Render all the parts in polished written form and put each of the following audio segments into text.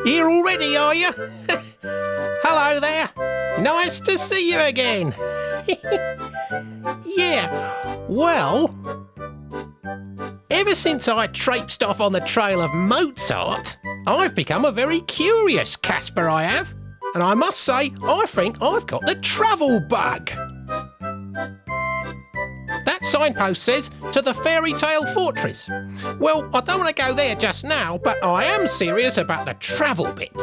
Here already, are you? Hello there. Nice to see you again. Yeah, well, ever since I traipsed off on the trail of Mozart, I've become a very curious Kasper, I have. And I must say, I think I've got the travel bug. That signpost says, to the fairy tale fortress. Well, I don't want to go there just now, but I am serious about the travel bit.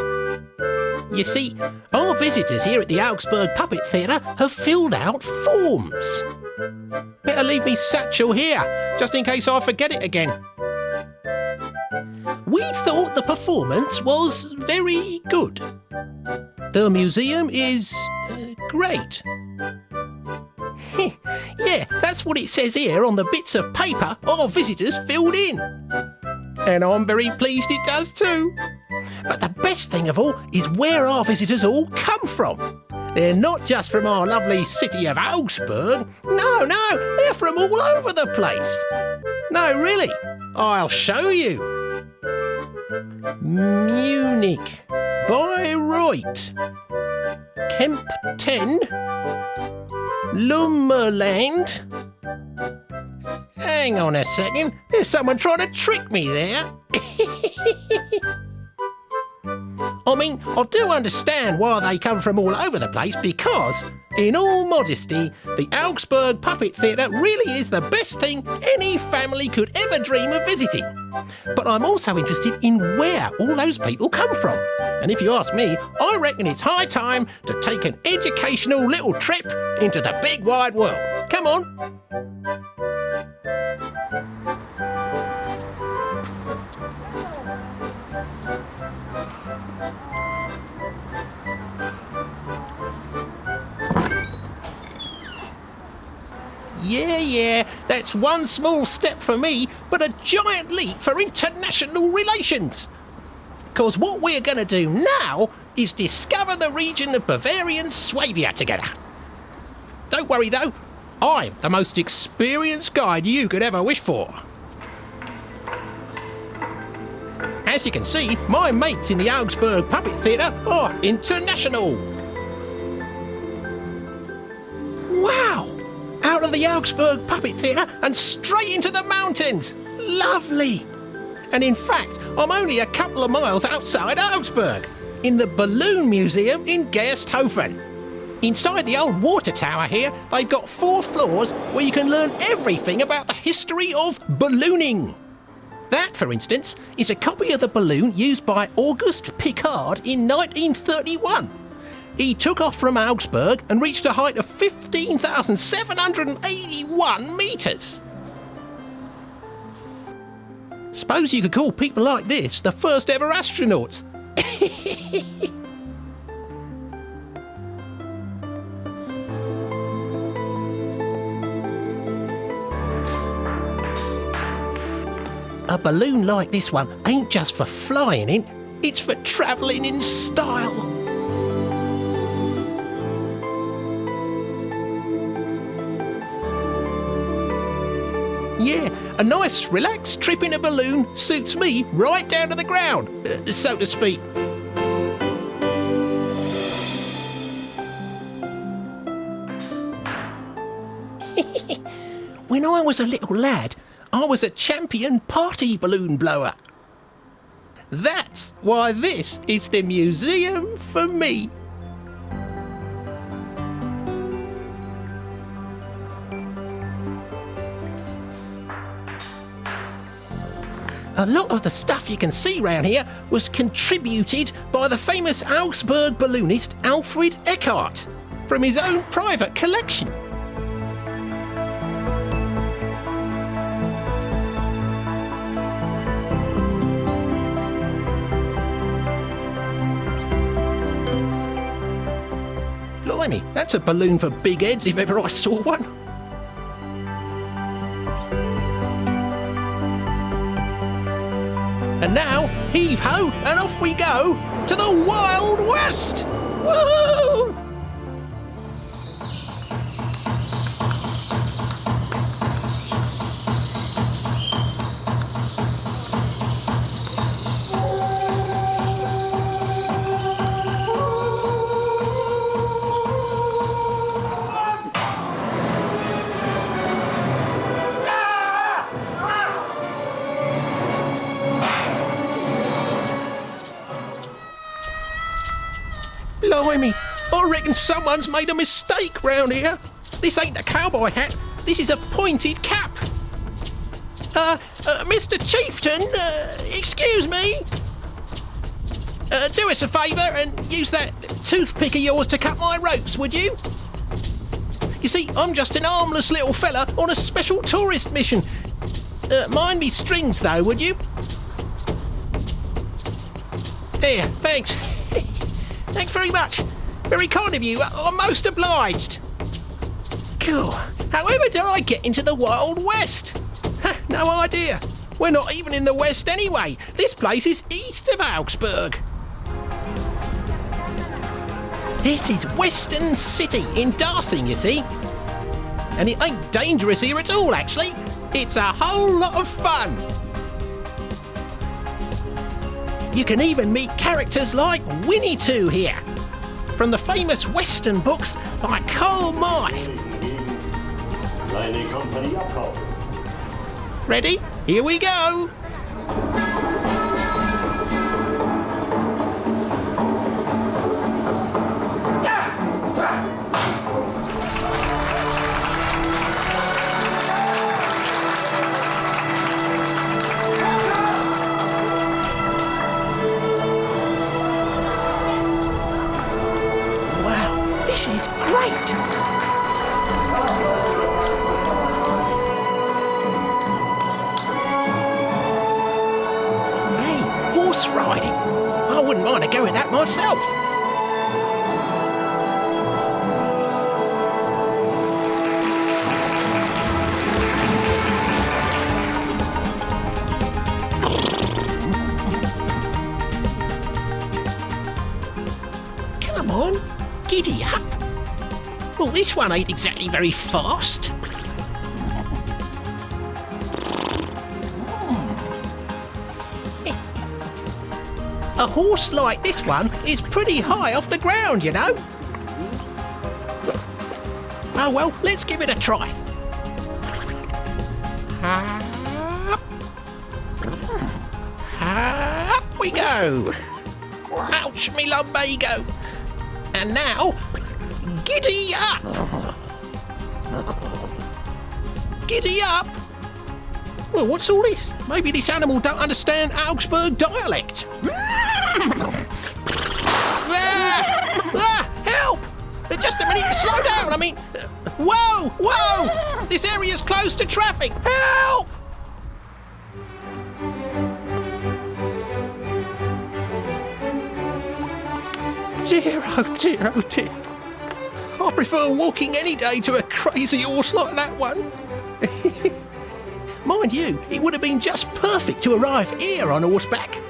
You see, our visitors here at the Augsburg Puppet Theatre have filled out forms. Better leave me satchel here, just in case I forget it again. We thought the performance was very good. The museum is great. Yeah, that's what it says here on the bits of paper our visitors filled in. And I'm very pleased it does too. But the best thing of all is where our visitors all come from. They're not just from our lovely city of Augsburg. No, they're from all over the place. No, really, I'll show you. Munich, Bayreuth, Kempten, Lummerland. Hang on a second, there's someone trying to trick me there. I mean, I do understand why they come from all over the place because, in all modesty, the Augsburg Puppet Theatre really is the best thing any family could ever dream of visiting. But I'm also interested in where all those people come from. And if you ask me, I reckon it's high time to take an educational little trip into the big wide world. Come on. Yeah, that's one small step for me, but a giant leap for international relations. Because what we're going to do now is discover the region of Bavarian-Swabia together. Don't worry though, I'm the most experienced guide you could ever wish for. As you can see, my mates in the Augsburg Puppet Theatre are international. Wow! Out of the Augsburg Puppet Theatre and straight into the mountains. Lovely! And in fact, I'm only a couple of miles outside Augsburg, in the Balloon Museum in Gersthofen. Inside the old water tower here, they've got 4 floors where you can learn everything about the history of ballooning. That, for instance, is a copy of the balloon used by Auguste Piccard in 1931. He took off from Augsburg and reached a height of 15,781 metres. Suppose you could call people like this the first ever astronauts. A balloon like this one ain't just for flying in, it's for travelling in style. Yeah, a nice relaxed trip in a balloon suits me right down to the ground, so to speak. When I was a little lad, I was a champion party balloon blower. That's why this is the museum for me. A lot of the stuff you can see round here was contributed by the famous Augsburg balloonist Alfred Eckhart from his own private collection. Blimey, that's a balloon for big heads if ever I saw one. And now, heave-ho, and off we go to the Wild West! Woohoo! Blimey, I reckon someone's made a mistake round here. This ain't a cowboy hat, this is a pointed cap. Mr. Chieftain, excuse me. Do us a favour and use that toothpick of yours to cut my ropes, would you? You see, I'm just an harmless little fella on a special tourist mission. Mind me strings, though, would you? There, thanks. Thanks very much. Very kind of you. I'm most obliged. Cool. However did I get into the Wild West? No idea. We're not even in the West anyway. This place is east of Augsburg. This is Western City in Darsing, you see. And it ain't dangerous here at all, actually. It's a whole lot of fun. You can even meet characters like Winnie Two here, from the famous Western books by Karl May. Ready? Here we go. Wow, this is great. Riding. I wouldn't mind a go at that myself. Come on, giddy up. Well, this one ain't exactly very fast. A horse like this one is pretty high off the ground, you know. Oh well, let's give it a try. Up we go. Ouch, me lumbago. And now, giddy up. Giddy up. Well, what's all this? Maybe this animal don't understand Augsburg dialect. Help! Just a minute, slow down. I mean, whoa! This area's closed to traffic. Help! Dear, oh dear, oh dear. I prefer walking any day to a crazy horse like that one. Mind you, it would have been just perfect to arrive here on horseback.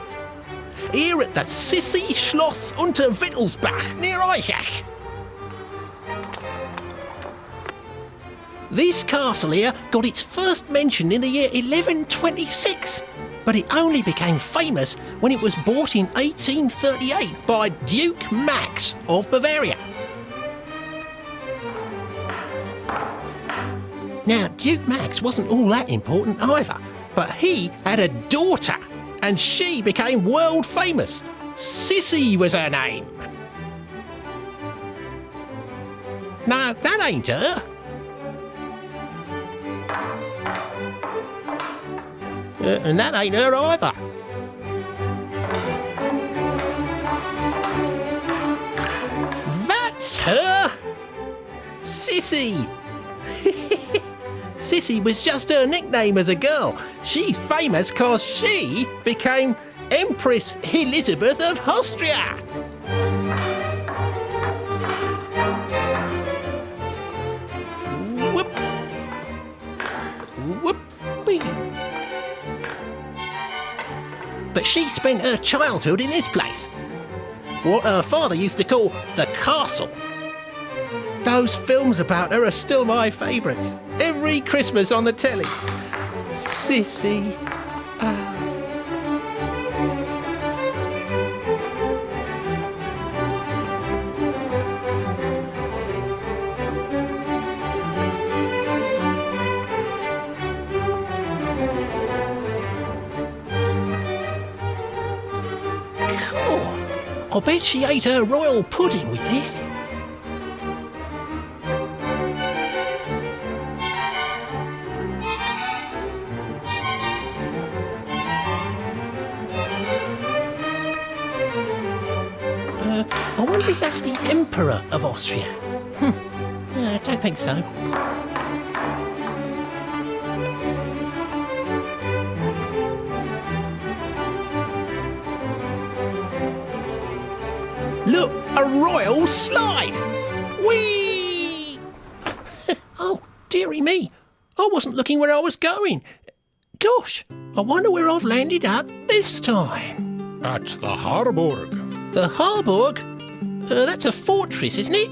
Here at the Sissi Schloss unter Wittelsbach, near Eichach. This castle here got its first mention in the year 1126, but it only became famous when it was bought in 1838 by Duke Max of Bavaria. Now, Duke Max wasn't all that important either, but he had a daughter, and she became world famous. Sissy was her name. No, that ain't her. And that ain't her either. That's her! Sissy! Sissy was just her nickname as a girl. She's famous cause she became Empress Elizabeth of Austria. Whoop. Whoopee. But she spent her childhood in this place, what her father used to call the castle. Those films about her are still my favourites. Every Christmas on the telly. Sissy. Cool. I bet she ate her royal pudding with this. I wonder if that's the Emperor of Austria. I don't think so. Look, a royal slide! Whee! Oh, dearie me. I wasn't looking where I was going. Gosh, I wonder where I've landed up this time. At the Harburg. The Harburg? That's a fortress, isn't it?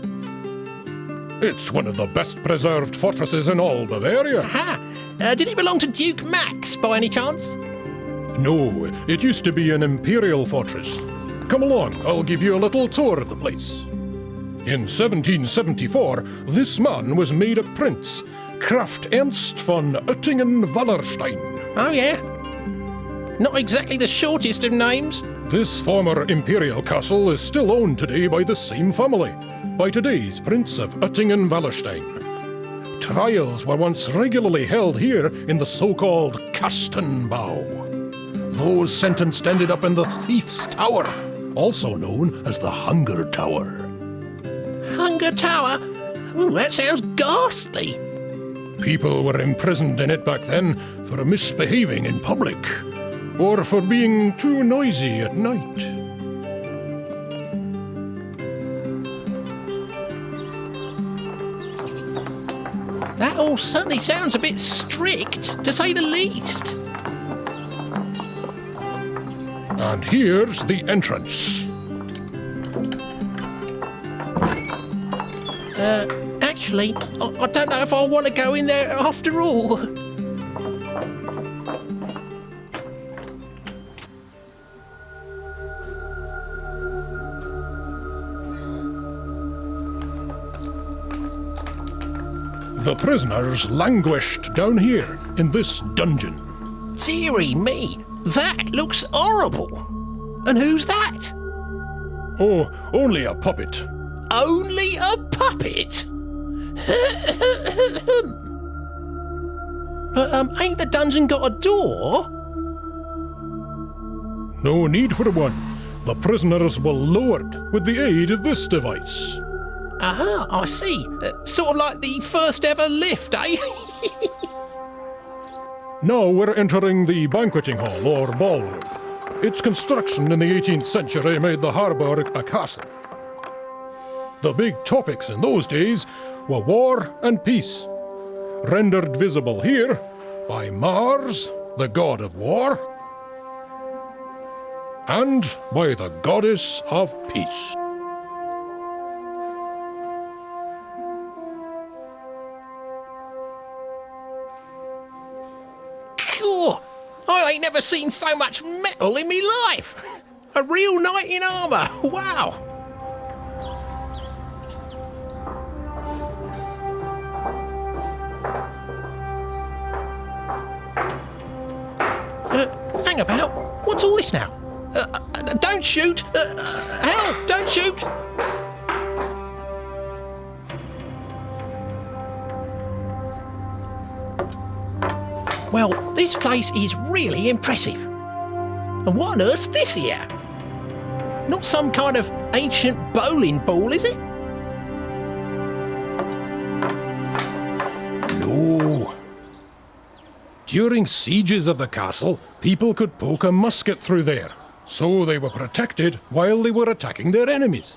It's one of the best preserved fortresses in all Bavaria. Aha! Did it belong to Duke Max, by any chance? No, it used to be an imperial fortress. Come along, I'll give you a little tour of the place. In 1774, this man was made a prince, Kraft Ernst von Oettingen-Wallerstein. Oh, yeah? Not exactly the shortest of names. This former imperial castle is still owned today by the same family, by today's Prince of Oettingen-Wallerstein. Trials were once regularly held here in the so-called Kastenbau. Those sentenced ended up in the Thief's Tower, also known as the Hunger Tower. Hunger Tower? Ooh, that sounds ghastly. People were imprisoned in it back then for misbehaving in public, or for being too noisy at night. That all certainly sounds a bit strict, to say the least. And here's the entrance. Actually, I don't know if I want to go in there after all. The prisoners languished down here in this dungeon. Dearie me, that looks horrible. And who's that? Oh, only a puppet. Only a puppet? But ain't the dungeon got a door? No need for one. The prisoners were lowered with the aid of this device. Aha, I see. Sort of like the first ever lift, eh? Now we're entering the banqueting hall, or ballroom. Its construction in the 18th century made the Harburg a castle. The big topics in those days were war and peace, rendered visible here by Mars, the god of war, and by the goddess of peace. Cool. I ain't never seen so much metal in me life. A real knight in armour. Wow. Hang about. What's all this now? Don't shoot. Help, don't shoot. Well, this place is really impressive. And what on earth's this here? Not some kind of ancient bowling ball, is it? No. During sieges of the castle, people could poke a musket through there, so they were protected while they were attacking their enemies.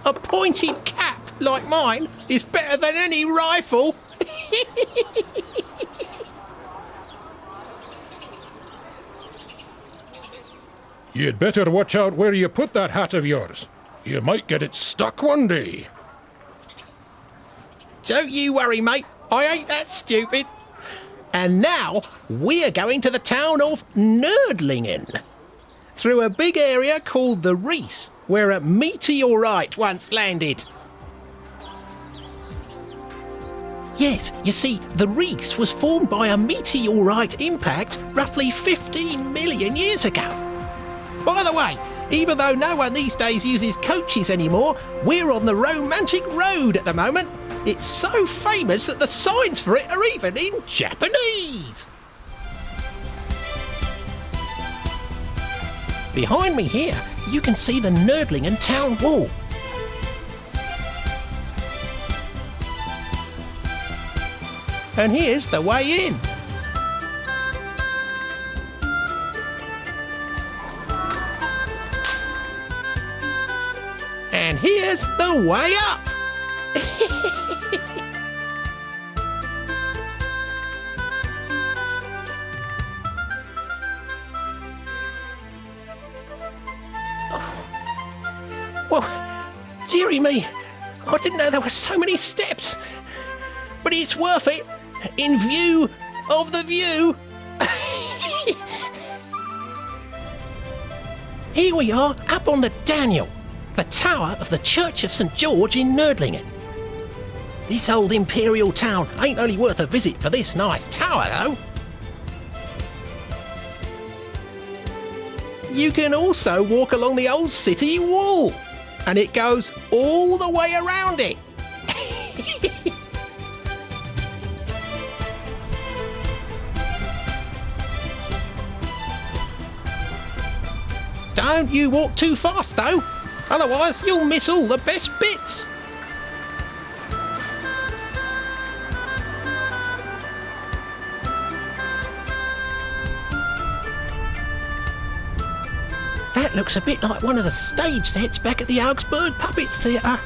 A pointed cap like mine is better than any rifle. You'd better watch out where you put that hat of yours. You might get it stuck one day. Don't you worry, mate. I ain't that stupid. And now we're going to the town of Nördlingen, through a big area called the Ries, where a meteorite once landed. Yes, you see, the Ries was formed by a meteorite impact roughly 15 million years ago. By the way, even though no one these days uses coaches anymore, we're on the romantic road at the moment. It's so famous that the signs for it are even in Japanese. Behind me here, you can see the Nördlingen town wall. And here's the way in. And here's the way up. Well, dearie me, I didn't know there were so many steps. But it's worth it, in view of the view. Here we are, up on the Daniel, the tower of the Church of St. George in Nördlingen. This old imperial town ain't only worth a visit for this nice tower, though. You can also walk along the old city wall, and it goes all the way around it. Don't you walk too fast, though, otherwise you'll miss all the best bits. That looks a bit like one of the stage sets back at the Augsburg Puppet Theatre.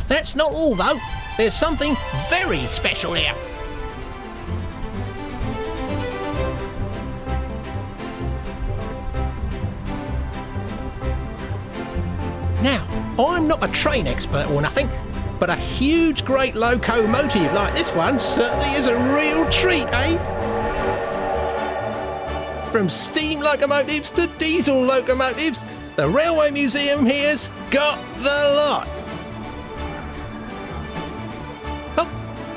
That's not all, though. There's something very special here. Now, I'm not a train expert or nothing, but a huge great locomotive like this one certainly is a real treat, eh? From steam locomotives to diesel locomotives, the Railway Museum here's got the lot. But,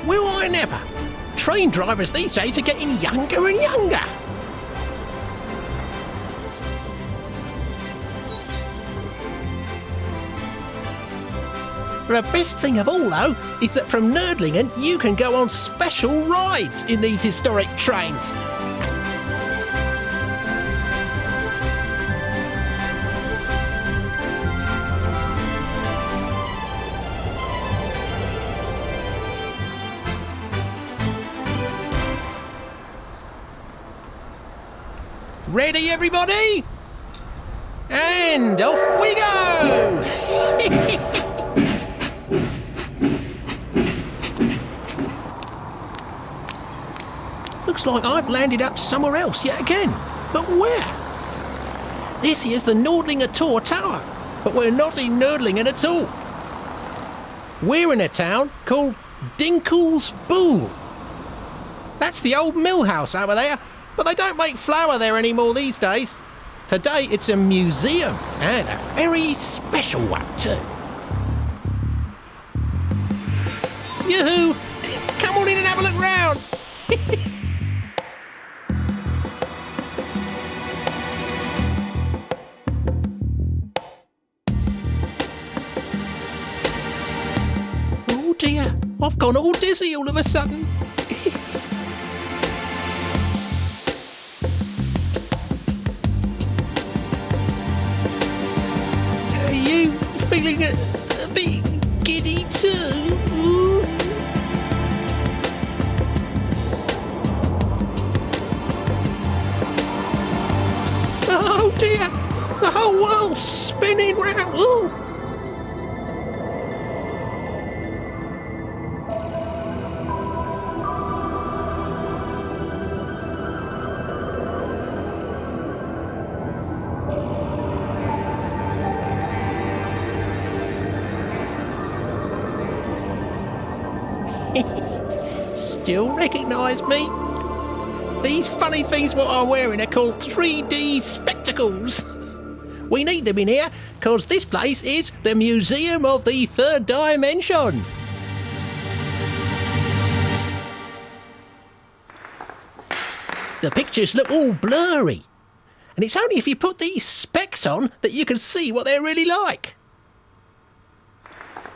will I never? Train drivers these days are getting younger and younger. The best thing of all, though, is that from Nördlingen you can go on special rides in these historic trains. Ready, everybody? And off we go! Looks like I've landed up somewhere else yet again. But where? This is the Nördlinger Tor Tower, but we're not in Nördlingen at all. We're in a town called Dinkelsbühl. That's the old mill house over there, but they don't make flour there anymore these days. Today it's a museum, and a very special one too. Yoo-hoo! Come on in and have a look round! Oh dear, I've gone all dizzy all of a sudden. Are you feeling a bit giddy too? Oh dear, the whole world's spinning round. Ooh. Still recognise me? These funny things what I'm wearing are called 3D spectacles. We need them in here because this place is the Museum of the Third Dimension. The pictures look all blurry. and it's only if you put these specs on that you can see what they're really like.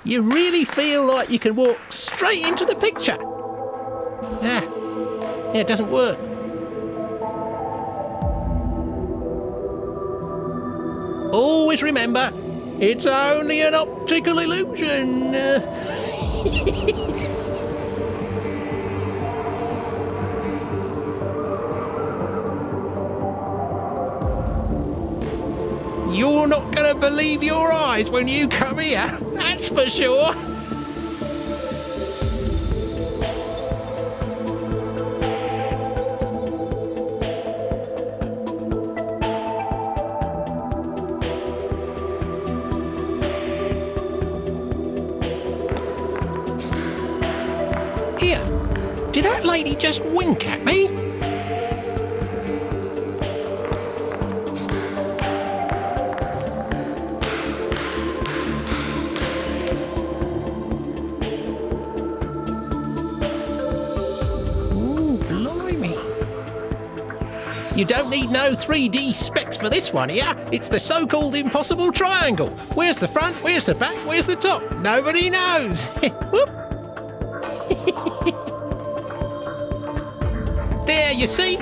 You really feel like you can walk straight into the picture. Yeah, it doesn't work. Always remember, it's only an optical illusion. You're not going to believe your eyes when you come here, that's for sure. Here, did that lady just wink at me? You don't need no 3D specs for this one here. It's the so-called impossible triangle. Where's the front? Where's the back? Where's the top? Nobody knows. Whoop. There, you see?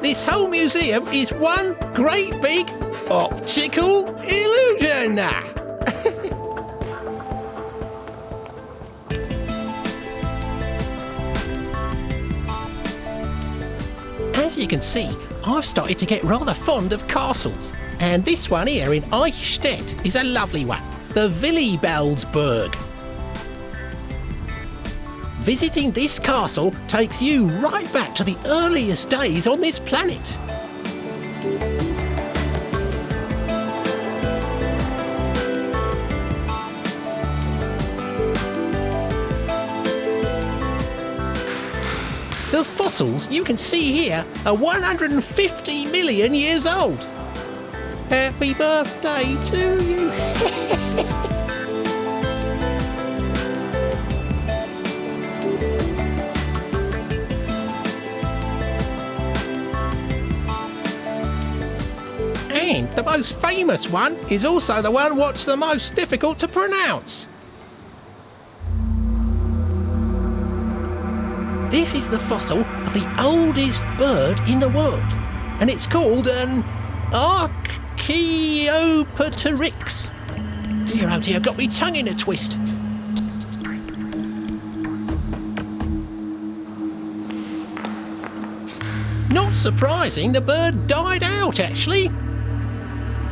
This whole museum is one great big optical illusion. As you can see, I've started to get rather fond of castles, and this one here in Eichstätt is a lovely one, the Willibeldsburg. Visiting this castle takes you right back to the earliest days on this planet. The fossils you can see here are 150 million years old. Happy birthday to you. And the most famous one is also the one what's the most difficult to pronounce. This is the fossil of the oldest bird in the world, and it's called an Archaeopteryx. Dear, oh dear, got me tongue in a twist. Not surprising, the bird died out, actually.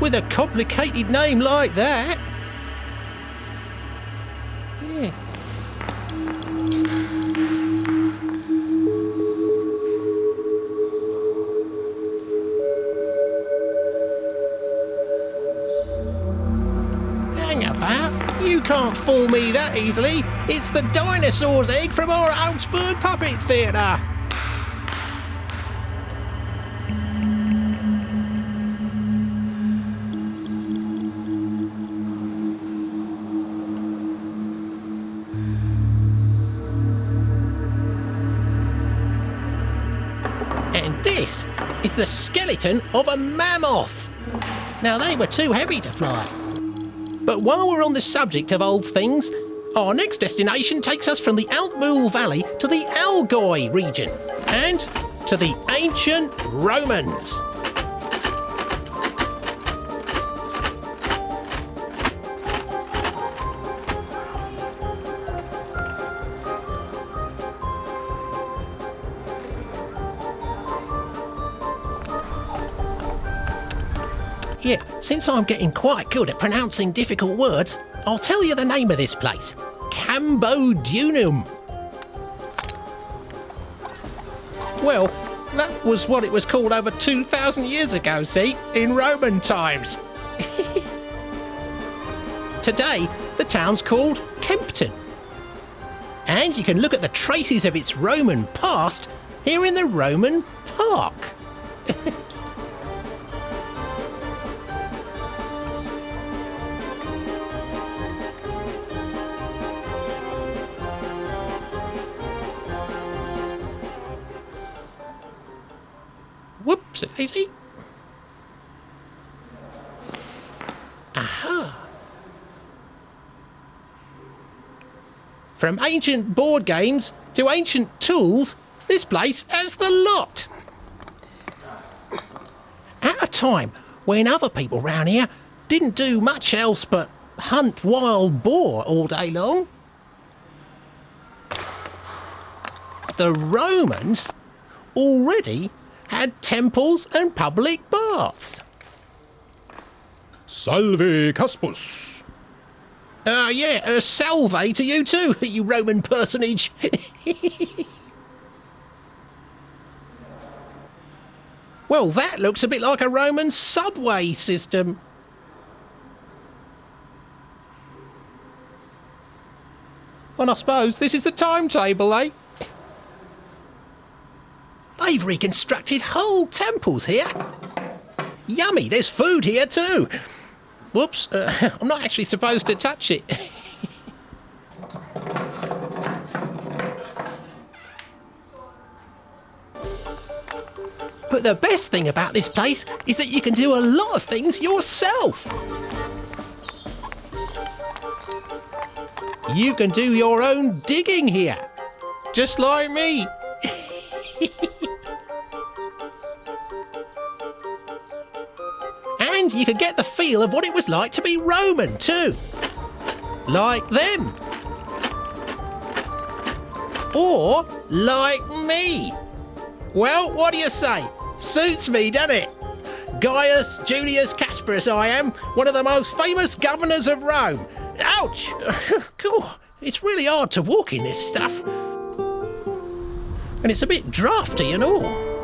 With a complicated name like that. Yeah. You can't fool me that easily. It's the dinosaur's egg from our Augsburg Puppet Theatre. And this is the skeleton of a mammoth. Now, they were too heavy to fly. But while we're on the subject of old things, our next destination takes us from the Altmühl Valley to the Allgäu region and to the ancient Romans. Yeah, since I'm getting quite good at pronouncing difficult words, I'll tell you the name of this place. Cambodunum. Well, that was what it was called over 2,000 years ago, see, in Roman times. Today, the town's called Kempten. And you can look at the traces of its Roman past here in the Roman Park. Whoops-a-daisy. From ancient board games to ancient tools, this place has the lot. At a time when other people round here didn't do much else but hunt wild boar all day long, the Romans already had temples and public baths. Salve Caspus. Salve to you too, you Roman personage. Well, that looks a bit like a Roman subway system. And I suppose this is the timetable, eh? They've reconstructed whole temples here. Yummy, there's food here too. Whoops, I'm not actually supposed to touch it. But the best thing about this place is that you can do a lot of things yourself. You can do your own digging here, just like me. And you can get the feel of what it was like to be Roman too. Like them. Or like me. Well, what do you say? Suits me, doesn't it? Gaius Julius Kasper as I am, one of the most famous governors of Rome. Ouch! God, it's really hard to walk in this stuff. And it's a bit drafty and all.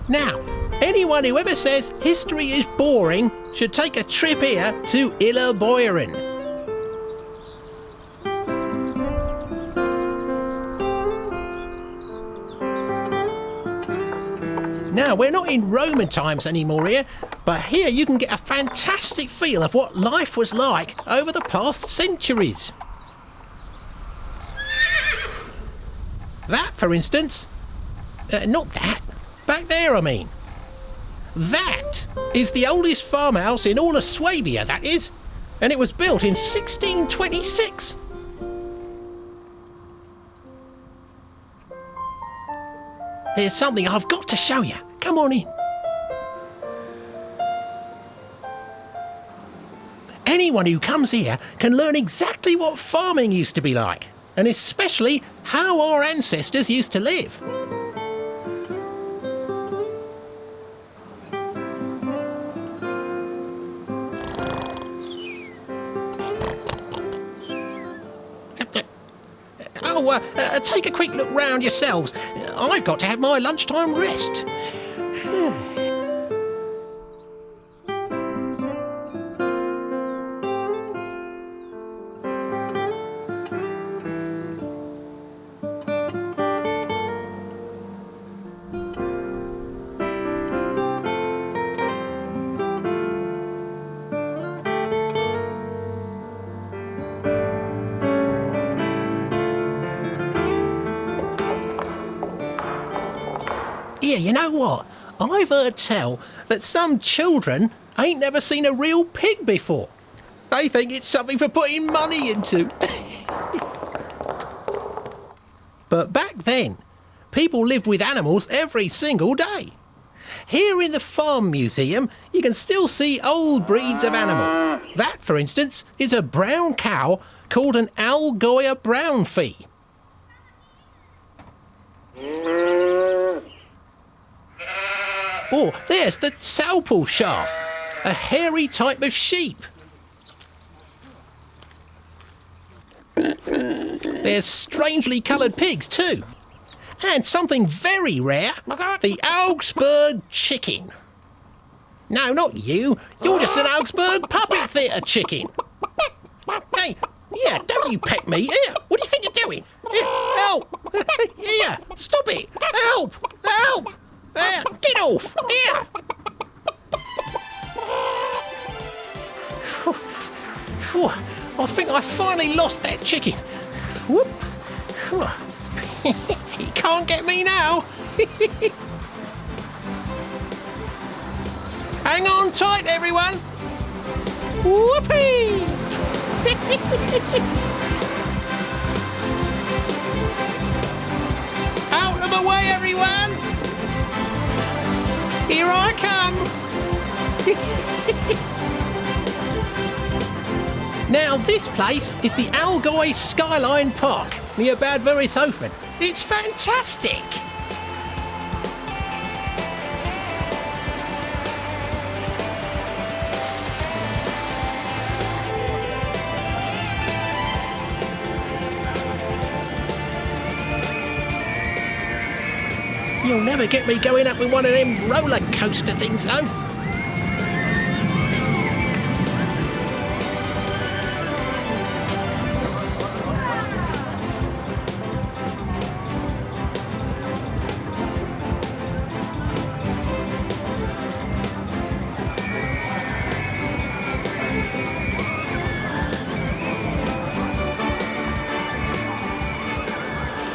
Now, anyone who ever says history is boring should take a trip here to Illa-Boiren. Now, we're not in Roman times anymore here, but here you can get a fantastic feel of what life was like over the past centuries. That, for instance, not that. Back there, I mean. That is the oldest farmhouse in all of Swabia, that is. And it was built in 1626. There's something I've got to show you. Come on in. Anyone who comes here can learn exactly what farming used to be like, and especially how our ancestors used to live. Take a quick look round yourselves. I've got to have my lunchtime rest. Here, you know what? I've heard tell that some children ain't never seen a real pig before. They think it's something for putting money into. But back then, people lived with animals every single day. Here in the Farm Museum, you can still see old breeds of animal. That, for instance, is a brown cow called an Allgäuer Braunvieh. Oh, there's the Taupelschaf, a hairy type of sheep. There's strangely coloured pigs too. And something very rare, the Augsburg chicken. No, not you. You're just an Augsburg Puppet Theatre chicken. Hey, yeah, don't you peck me. Here, what do you think you're doing? Here, help. Here, stop it. Help, help. Get off! Here! I think I finally lost that chicken. Whoop! He can't get me now. Hang on tight, everyone. Whoopee! Out of the way, everyone! Here I come! Now, this place is the Allgäu Skyline Park near Bavarian-Swabia. It's fantastic! You'll never get me going up with one of them roller coaster things, though.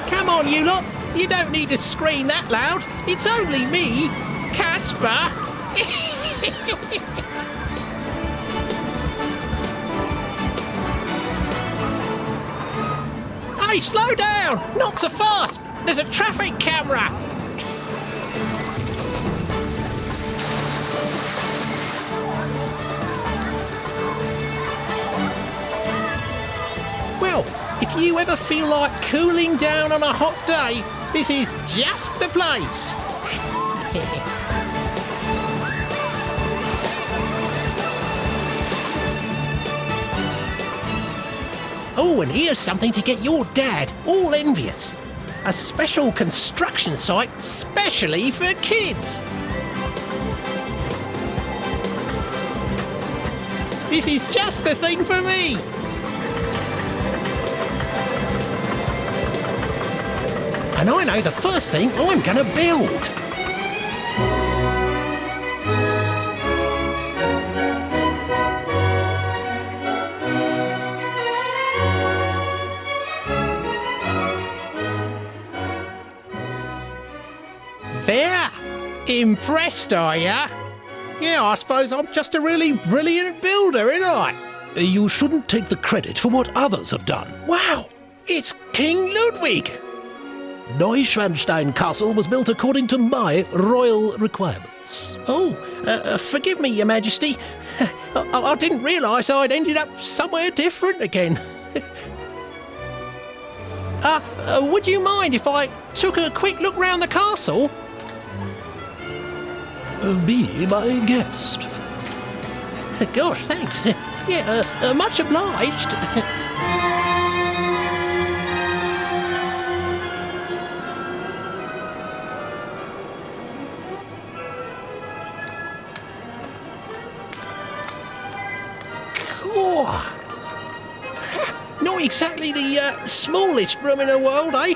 Come on, you lot. You don't need to scream that loud. It's only me, Kasper. Hey, slow down! Not so fast! There's a traffic camera! Well, if you ever feel like cooling down on a hot day, this is just the place. Oh, and here's something to get your dad all envious. A special construction site specially for kids. This is just the thing for me. And I know the first thing I'm going to build. There? Impressed, are ya? Yeah, I suppose I'm just a really brilliant builder, ain't I? You shouldn't take the credit for what others have done. Wow! It's King Ludwig! Neuschwanstein Castle was built according to my royal requirements. Oh, forgive me, Your Majesty. I didn't realise I'd ended up somewhere different again. Would you mind if I took a quick look round the castle? Be my guest. Gosh, thanks. Yeah, much obliged. Not exactly the smallest room in the world, eh?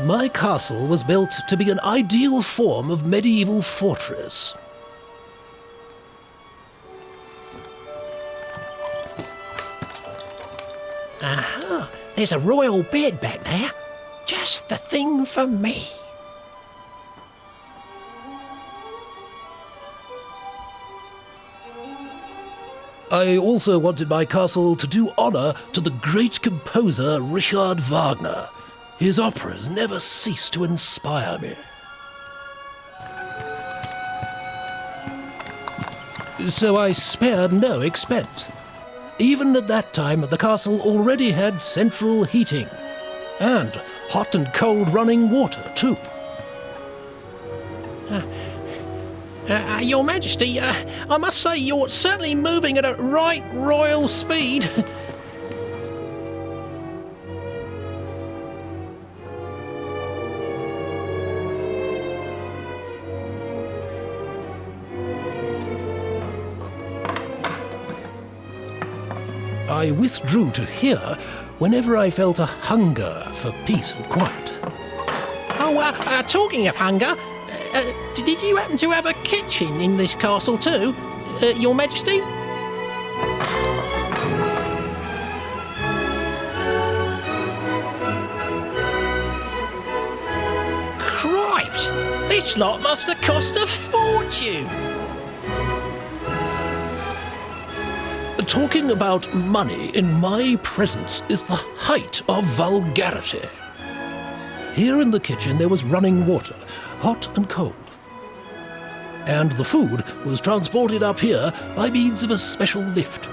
My castle was built to be an ideal form of medieval fortress. Aha! There's a royal bed back there. Just the thing for me. I also wanted my castle to do honour to the great composer Richard Wagner. His operas never cease to inspire me. So I spared no expense. Even at that time, the castle already had central heating. And hot and cold running water, too. Your Majesty, I must say you're certainly moving at a right royal speed. I withdrew to here whenever I felt a hunger for peace and quiet. Oh, Talking of hunger, did you happen to have a kitchen in this castle too, Your Majesty? Cripes! This lot must have cost a fortune! Talking about money in my presence is the height of vulgarity. Here in the kitchen there was running water, hot and cold. And the food was transported up here by means of a special lift.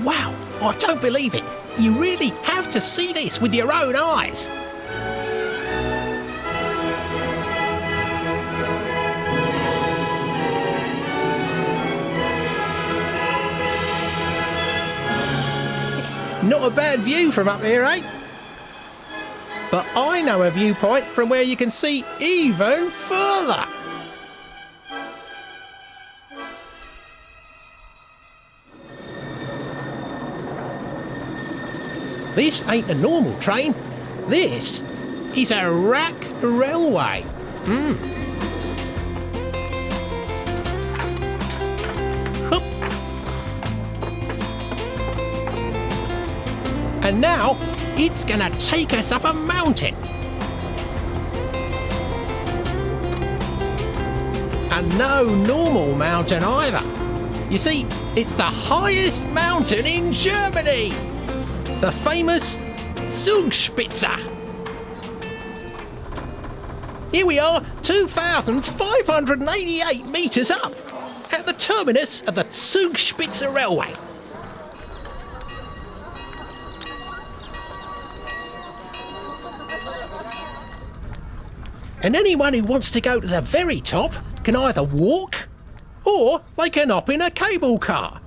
Wow, I don't believe it. You really have to see this with your own eyes. Not a bad view from up here, eh? But I know a viewpoint from where you can see even further. This ain't a normal train. This is a rack railway. Hup. And now it's gonna take us up a mountain. And no normal mountain either. You see, it's the highest mountain in Germany. The famous Zugspitze. Here we are, 2,588 metres up, at the terminus of the Zugspitze Railway. And anyone who wants to go to the very top can either walk or they can hop in a cable car,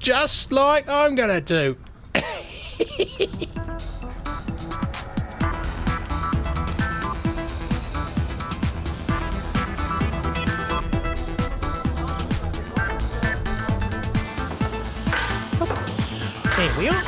just like I'm gonna do. There we are.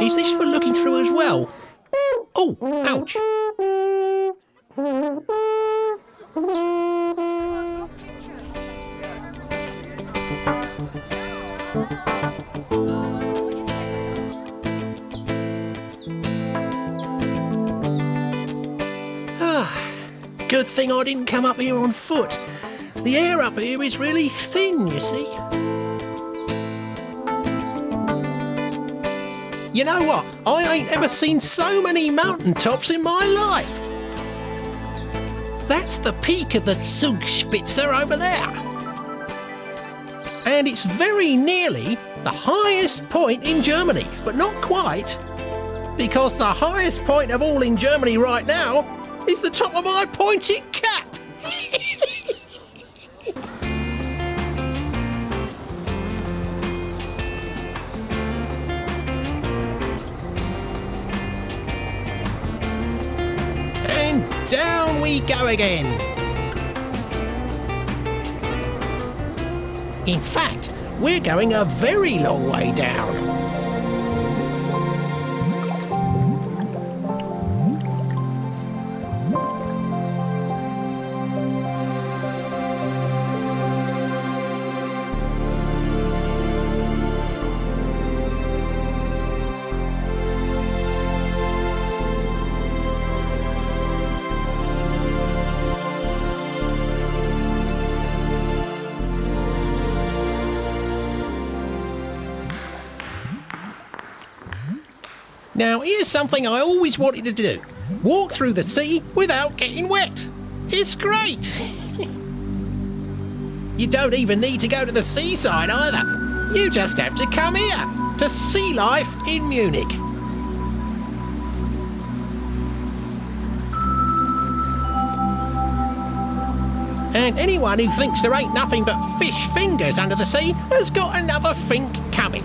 Is this for looking through as well? Oh, ouch. Good thing I didn't come up here on foot. The air up here is really thin, you see. You know what? I ain't ever seen so many mountaintops in my life. That's the peak of the Zugspitze over there. And it's very nearly the highest point in Germany, but not quite, because the highest point of all in Germany right now is the top of my pointed cap. And down we go again. In fact, we're going a very long way down. Now, here's something I always wanted to do. Walk through the sea without getting wet. It's great. You don't even need to go to the seaside either. You just have to come here to Sea Life in Munich. And anyone who thinks there ain't nothing but fish fingers under the sea has got another think coming.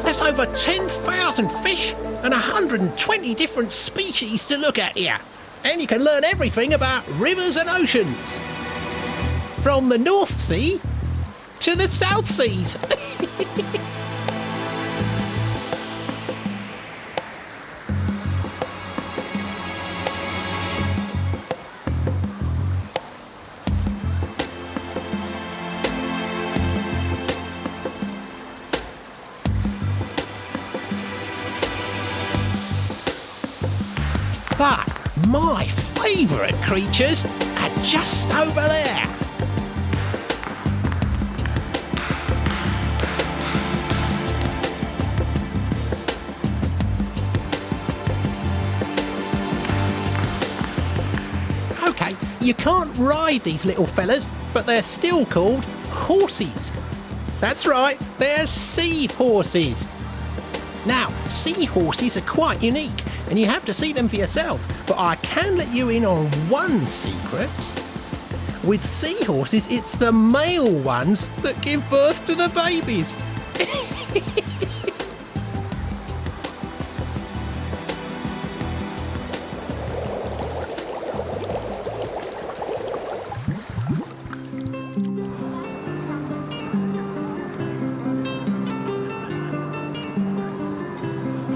There's over 10,000 fish and 120 different species to look at here. And you can learn everything about rivers and oceans. From the North Sea to the South Seas. But my favourite creatures are just over there. Okay, you can't ride these little fellas, but they're still called horses. That's right, they're sea horses. Now, seahorses are quite unique, and you have to see them for yourselves, but I can let you in on one secret. With seahorses, it's the male ones that give birth to the babies.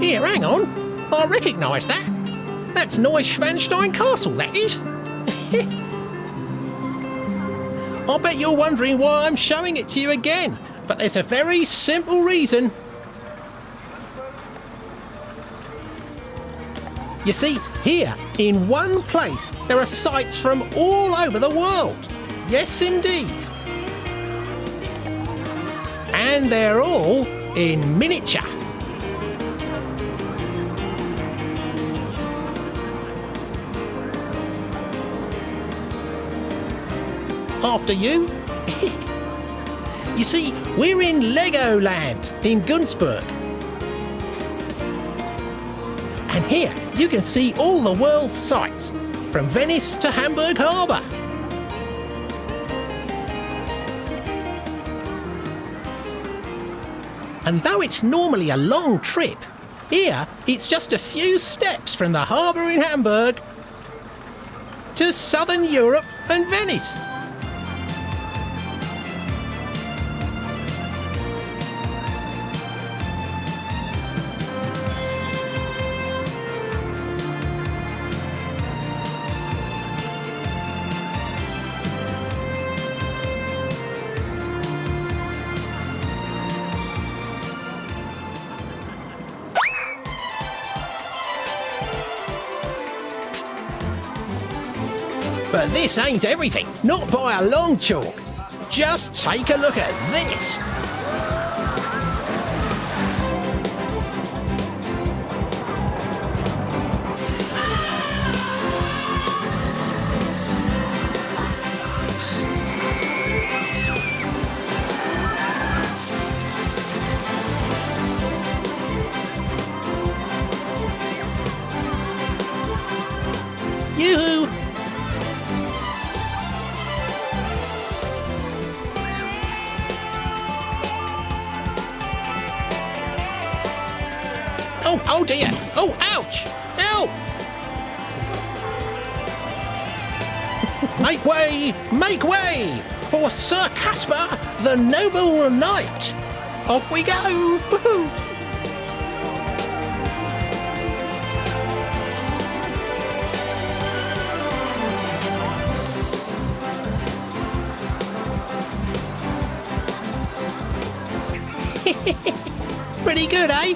Here, hang on. I recognise that. That's Neuschwanstein Castle, that is. I bet you're wondering why I'm showing it to you again, but there's a very simple reason. You see, here, in one place, there are sights from all over the world. Yes, indeed. And they're all in miniature. After you. You see, we're in Legoland in Augsburg. And here you can see all the world's sights, from Venice to Hamburg Harbour. And though it's normally a long trip, here it's just a few steps from the harbour in Hamburg to southern Europe and Venice. But this ain't everything, not by a long chalk. Just take a look at this. Yoo-hoo! Oh dear. Oh, ouch. Help. Make way for Sir Kasper, the noble knight. Off we go. Woohoo. Pretty good, eh?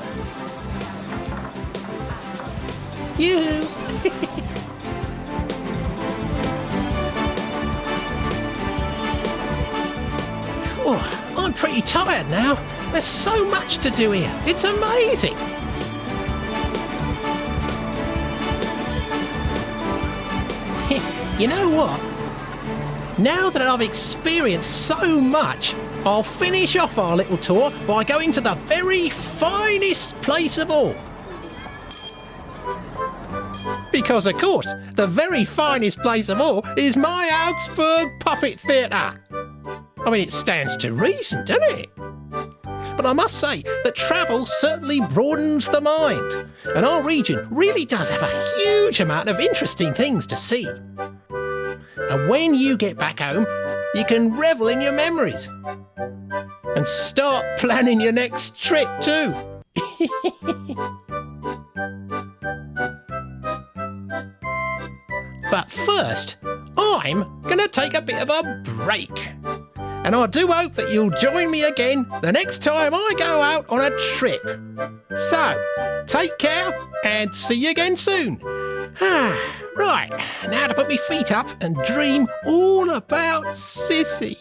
Yoo-hoo. Oh, I'm pretty tired now. There's so much to do here. It's amazing. You know what? Now that I've experienced so much, I'll finish off our little tour by going to the very finest place of all. Because, of course, the very finest place of all is my Augsburg Puppet Theatre. I mean, it stands to reason, doesn't it? But I must say that travel certainly broadens the mind, and our region really does have a huge amount of interesting things to see. And when you get back home, you can revel in your memories and start planning your next trip too. But first, I'm going to take a bit of a break. And I do hope that you'll join me again the next time I go out on a trip. So, take care and see you again soon. Right, now to put my feet up and dream all about Sissy.